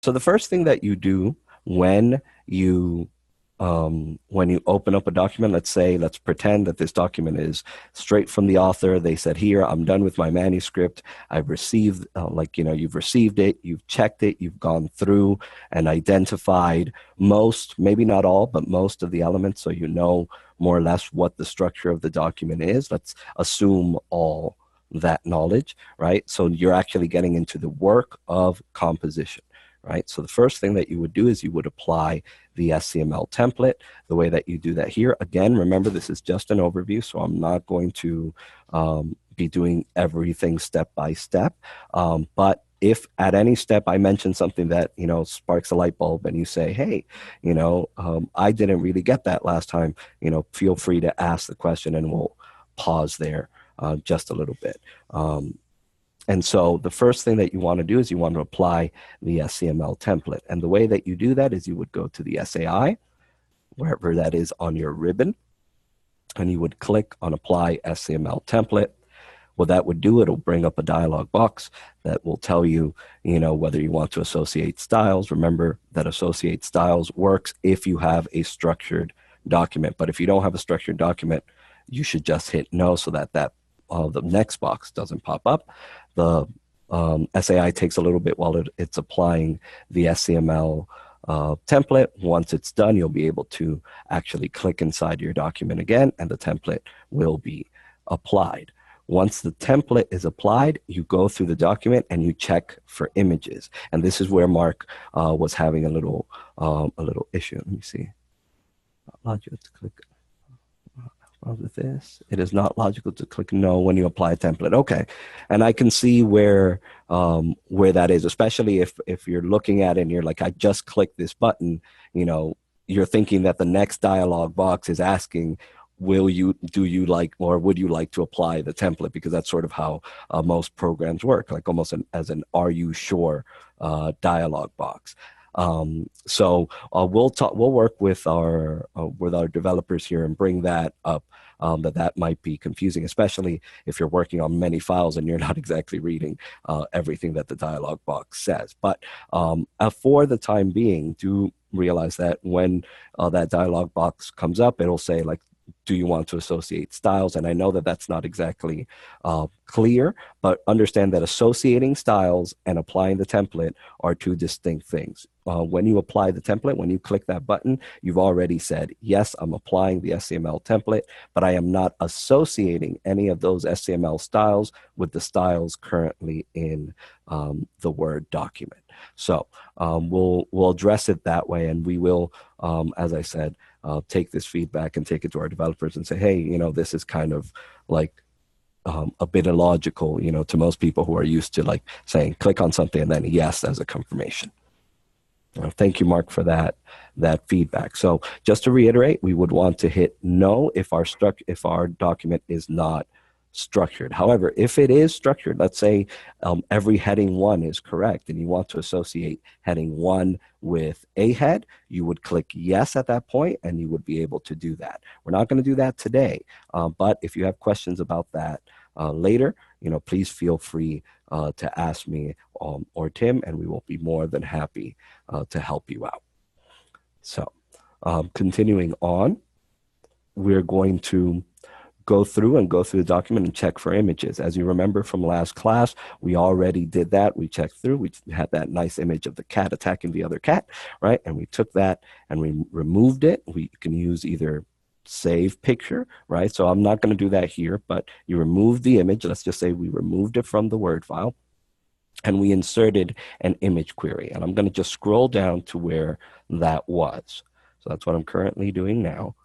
So the first thing that you do when you open up a document, let's pretend that this document is straight from the author. They said, here, I'm done with my manuscript. I've received, you've received it, you've checked it, you've gone through and identified most, maybe not all, but most of the elements. So you know more or less what the structure of the document is. Let's assume all that knowledge, right? So you're actually getting into the work of composition. Right. So the first thing that you would do is you would apply the ScML template. The way that you do that here, again, remember, this is just an overview, so I'm not going to be doing everything step by step. But if at any step I mention something that, sparks a light bulb and you say, hey, I didn't really get that last time, feel free to ask the question and we'll pause there just a little bit. And so the first thing that you want to do is you want to apply the ScML template. And the way that you do that is you would go to the SAI, wherever that is on your ribbon, and you would click on Apply ScML Template. What that would do, it'll bring up a dialog box that will tell you, whether you want to associate styles. Remember that associate styles works if you have a structured document. But if you don't have a structured document, you should just hit no so that the next box doesn't pop up. The SAI takes a little bit while it's applying the ScML template. Once it's done, you'll be able to actually click inside your document again, and the template will be applied. Once the template is applied, you go through the document and you check for images. And this is where Mark was having a little issue. Let me see. Logical to click. With this, it is not logical to click no when you apply a template. Okay, and I can see where that is, especially if you're looking at it and you're like, I just clicked this button. You're thinking that the next dialog box is asking, would you like to apply the template? Because that's sort of how most programs work, like almost as an are you sure dialog box. So we'll work with our developers here and bring that up. That might be confusing, especially if you're working on many files and you're not exactly reading everything that the dialog box says. But for the time being, do realize that when that dialog box comes up, it'll say like, do you want to associate styles? And I know that that's not exactly clear, but understand that associating styles and applying the template are two distinct things. When you apply the template, when you click that button, you've already said, yes, I'm applying the ScML template, but I am not associating any of those ScML styles with the styles currently in the Word document. So we'll address it that way, and we will, as I said, take this feedback and take it to our developers and say, hey, this is kind of like a bit illogical, to most people who are used to like saying, click on something and then yes as a confirmation. Thank you, Mark, for that feedback. So just to reiterate, we would want to hit no if our document is not structured. However, if it is structured, let's say every heading 1 is correct and you want to associate heading 1 with a head, you would click yes at that point and you would be able to do that. We're not going to do that today, but if you have questions about that later, please feel free to ask me or Tim, and we will be more than happy to help you out. So continuing on, we're going to go through the document and check for images. As you remember from last class, we already did that. We checked through. We had that nice image of the cat attacking the other cat, right? And we took that and we removed it. We can use either save picture, right? So I'm not going to do that here, but you remove the image. Let's just say we removed it from the Word file and we inserted an image query. And I'm going to just scroll down to where that was. So that's what I'm currently doing now.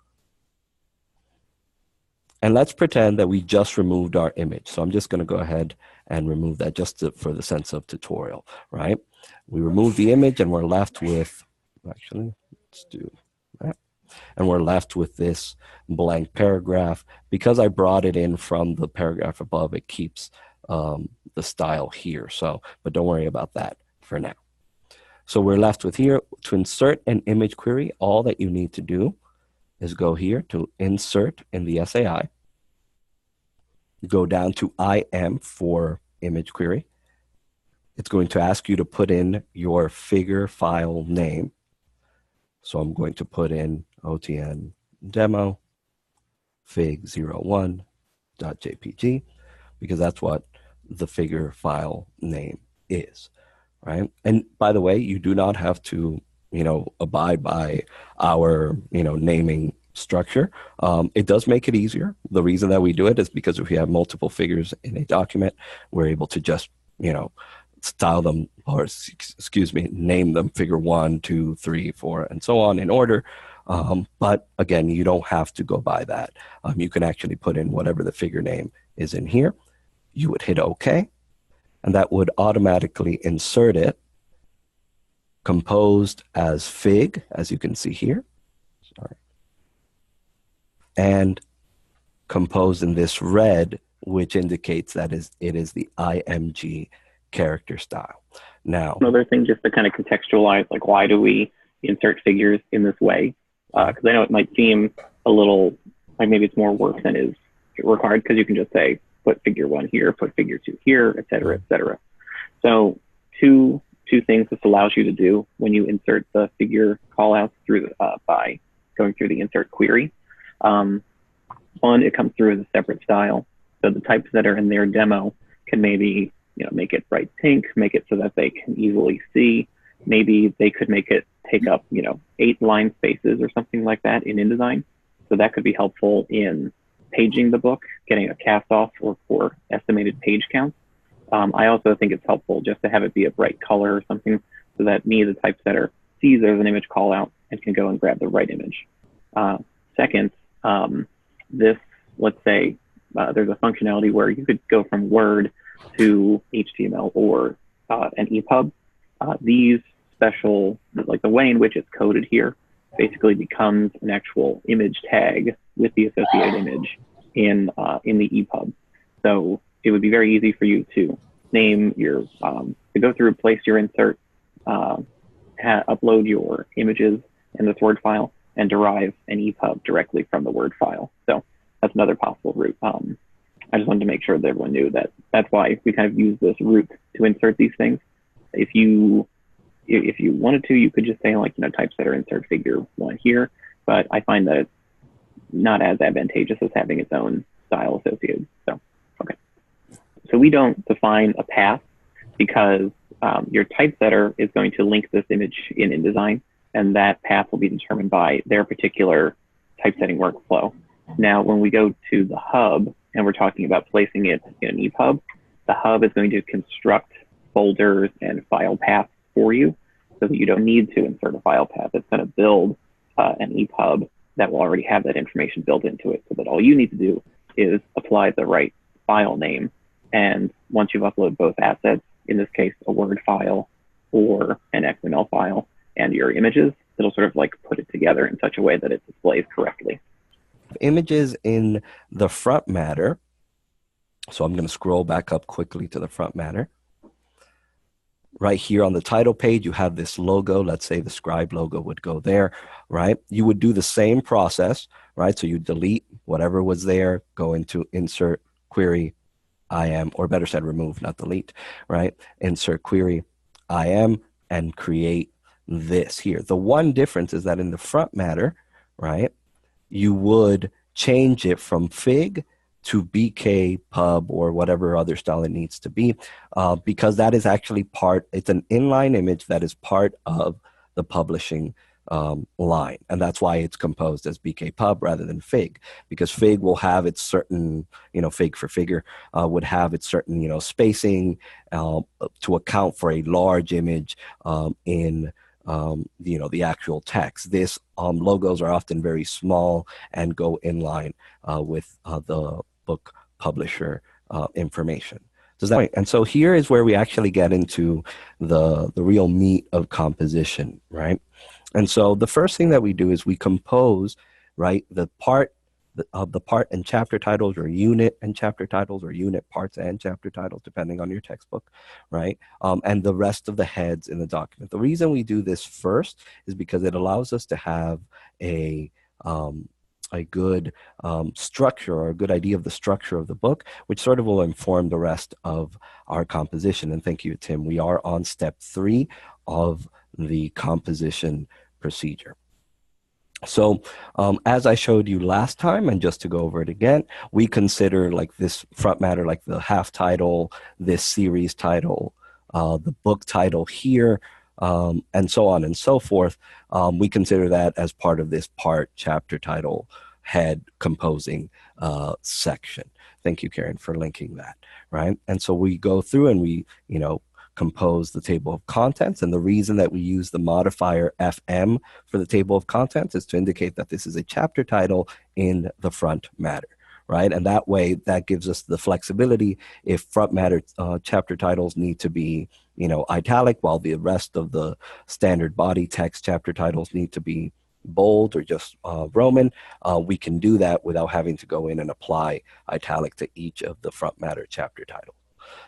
And let's pretend that we just removed our image. So I'm just going to go ahead and remove that just for the sense of tutorial, right? We remove the image and we're left with, actually, let's do that. And we're left with this blank paragraph. Because I brought it in from the paragraph above, it keeps the style here. So, but don't worry about that for now. So we're left with here, to insert an image query, all that you need to do is go here to insert in the SAI, go down to IM for image query, It's going to ask you to put in your figure file name. So I'm going to put in OTN demo fig01.jpg because that's what the figure file name is, right? And by the way, you do not have to, abide by our, naming structure. It does make it easier. The reason that we do it is because if we have multiple figures in a document, we're able to just, style them, or excuse me, name them figure 1, 2, 3, 4, and so on in order. But again, you don't have to go by that. You can actually put in whatever the figure name is in here. You would hit OK, and that would automatically insert it composed as fig, as you can see here. Sorry. And composed in this red, which indicates that it is the IMG character style. Now, another thing just to kind of contextualize, like, why do we insert figures in this way? Because I know it might seem a little like maybe it's more work than is required, because you can just say, put figure 1 here, put figure 2 here, et cetera, et cetera. So two things this allows you to do when you insert the figure callouts through by going through the insert query. One, it comes through as a separate style. So the types that are in their demo can maybe make it bright pink, make it so that they can easily see. Maybe they could make it take up 8 line spaces or something like that in InDesign. So that could be helpful in paging the book, getting a cast off, or for estimated page counts. I also think it's helpful just to have it be a bright color or something, so that me, the typesetter, sees there's an image call out and can go and grab the right image. Second, let's say there's a functionality where you could go from Word to HTML or an EPUB. These special, like the way in which it's coded here, basically becomes an actual image tag with the associated image in the EPUB. So it would be very easy for you to name your, to go through, place your insert, upload your images in this Word file, and derive an EPUB directly from the Word file. So that's another possible route. I just wanted to make sure that everyone knew that that's why we kind of use this route to insert these things. If you wanted to, you could just say, like, typesetter insert figure 1 here, but I find that it's not as advantageous as having its own style associated. So, okay. So we don't define a path because your typesetter is going to link this image in InDesign, and that path will be determined by their particular typesetting workflow. Now, when we go to the hub and we're talking about placing it in an EPUB, the hub is going to construct folders and file paths for you, so that you don't need to insert a file path. It's going to build an EPUB that will already have that information built into it, so that all you need to do is apply the right file name. And once you've uploaded both assets, in this case, a Word file or an XML file, and your images, it'll sort of like put it together in such a way that it displays correctly. Images in the front matter. So I'm going to scroll back up quickly to the front matter. Right here on the title page, you have this logo. Let's say the scribe logo would go there, right? You would do the same process, right? So you delete whatever was there, go into insert query IM, or better said, remove, not delete, right? Insert query IM and create this here. The one difference is that in the front matter, right, you would change it from fig to BK pub or whatever other style it needs to be, because that is actually it's an inline image that is part of the publishing line. And that's why it's composed as BK pub rather than fig, because fig will have its certain, fig for figure, would have its certain, spacing to account for a large image in the actual text. This logos are often very small and go in line with the book publisher information. Does that make sense? And so here is where we actually get into the real meat of composition, right? And so the first thing that we do is we compose, right, the part and chapter titles, or unit and chapter titles, or unit parts and chapter titles, depending on your textbook, right? And the rest of the heads in the document. The reason we do this first is because it allows us to have a a good structure or a good idea of the structure of the book, which sort of will inform the rest of our composition. And thank you, Tim. We are on step 3 of the composition procedure. So as I showed you last time, and just to go over it again, we consider like this front matter, like the half title, this series title, the book title here, and so on and so forth. We consider that as part of this part, chapter title, head, composing section. Thank you, Karen, for linking that, right? And so we go through and we, compose the table of contents. And the reason that we use the modifier FM for the table of contents is to indicate that this is a chapter title in the front matter, right? And that way, that gives us the flexibility if front matter chapter titles need to be, italic, while the rest of the standard body text chapter titles need to be bold or just Roman, we can do that without having to go in and apply italic to each of the front matter chapter titles.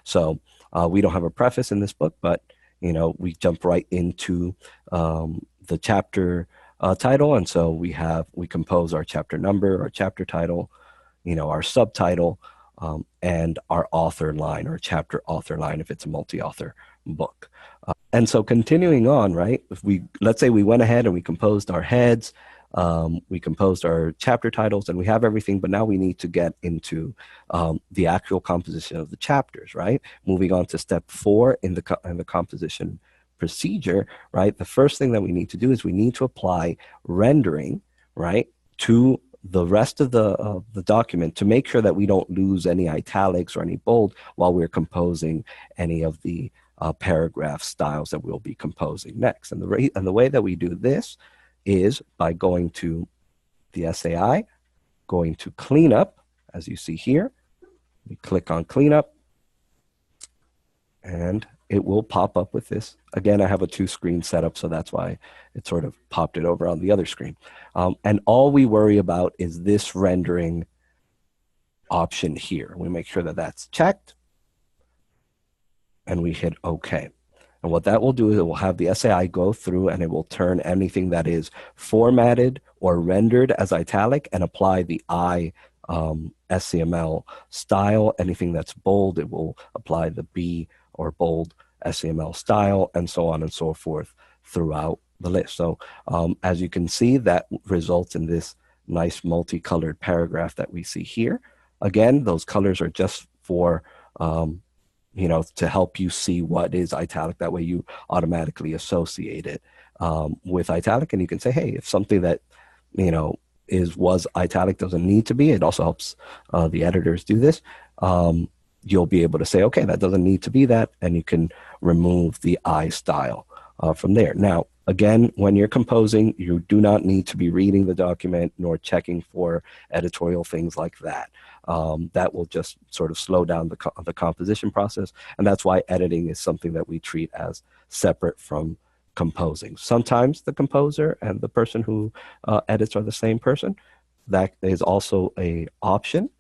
So we don't have a preface in this book, but we jump right into the chapter title, and so we compose our chapter number, our chapter title, our subtitle, and our author line or chapter author line if it's a multi-author book. And so continuing on, right? If let's say we went ahead and we composed our heads, we composed our chapter titles, and we have everything, but now we need to get into the actual composition of the chapters, right? Moving on to step 4 in the composition procedure, right? The first thing that we need to do is we need to apply rendering, right, to the rest of the document to make sure that we don't lose any italics or any bold while we're composing any of the paragraph styles that we'll be composing next. And the way that we do this is by going to the SAI, going to cleanup, as you see here. We click on cleanup, and it will pop up with this. Again, I have a 2-screen setup, so that's why it sort of popped it over on the other screen. And all we worry about is this rendering option here. We make sure that that's checked, and we hit OK. And what that will do is it will have the SAI go through and it will turn anything that is formatted or rendered as italic and apply the ScML style. Anything that's bold, it will apply the B or bold ScML style, and so on and so forth throughout the list. So as you can see, that results in this nice multicolored paragraph that we see here. Again, those colors are just for to help you see what is italic. That way you automatically associate it with italic. And you can say, hey, if something that, was italic doesn't need to be, it also helps the editors do this. You'll be able to say, okay, that doesn't need to be that. And you can remove the I style from there. Now, again, when you're composing, you do not need to be reading the document nor checking for editorial things like that. That will just sort of slow down the composition process. And that's why editing is something that we treat as separate from composing. Sometimes the composer and the person who edits are the same person. That is also an option,